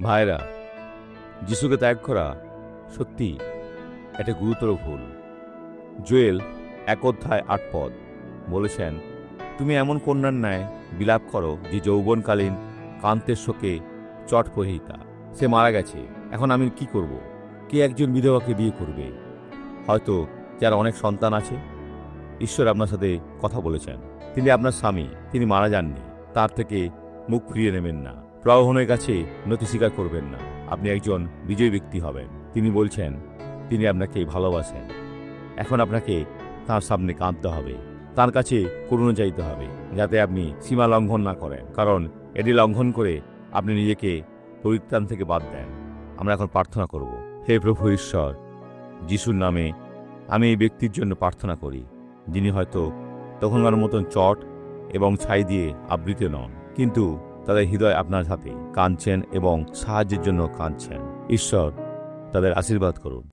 ভাইরা, যিশুকে ত্যাগ করা সত্যি একটা গুরুতর ভুল। জোয়েল 1:8 বলেছেন, তুমি এমন কন্যার ন্যায় বিলাপ করো যে যৌবনকালীন কান্তের শোকে চটপহিতা। সে মারা গেছে, এখন আমি কি করব? কে একজন বিধবাকে বিয়ে করবে, হয়তো যার অনেক সন্তান আছে? ঈশ্বর আপনার সাথে কথা বলেছেন, তিনি আপনার স্বামী, তিনি মারা যাননি। তার থেকে মুখ ফিরিয়ে নেবেন না, প্রলোভনের কাছে নতি স্বীকার করবেন না। আপনি একজন বিজয়ী ব্যক্তি হবেন। তিনি বলছেন তিনি আপনাকে ভালোবাসেন। এখন আপনাকে তার সামনে কাঁদতে হবে, তার কাছে করুণা চাইতে হবে, যাতে আপনি সীমা লঙ্ঘন না করেন, কারণ এটি লঙ্ঘন করে আপনি নিজেকে পরিত্রাণ থেকে বাদ দেন। আমরা এখন প্রার্থনা করব। হে প্রভু ঈশ্বর, যিশুর নামে আমি এই ব্যক্তির জন্য প্রার্থনা করি, যিনি হয়তো তখনকার মতন চট এবং ছাই দিয়ে আবৃত নন, কিন্তু তাদের হৃদয় আপনার হাতে, কাঁদছেন এবং সাহায্যের জন্য কাঁদছেন। ঈশ্বর তাদের আশীর্বাদ করুন।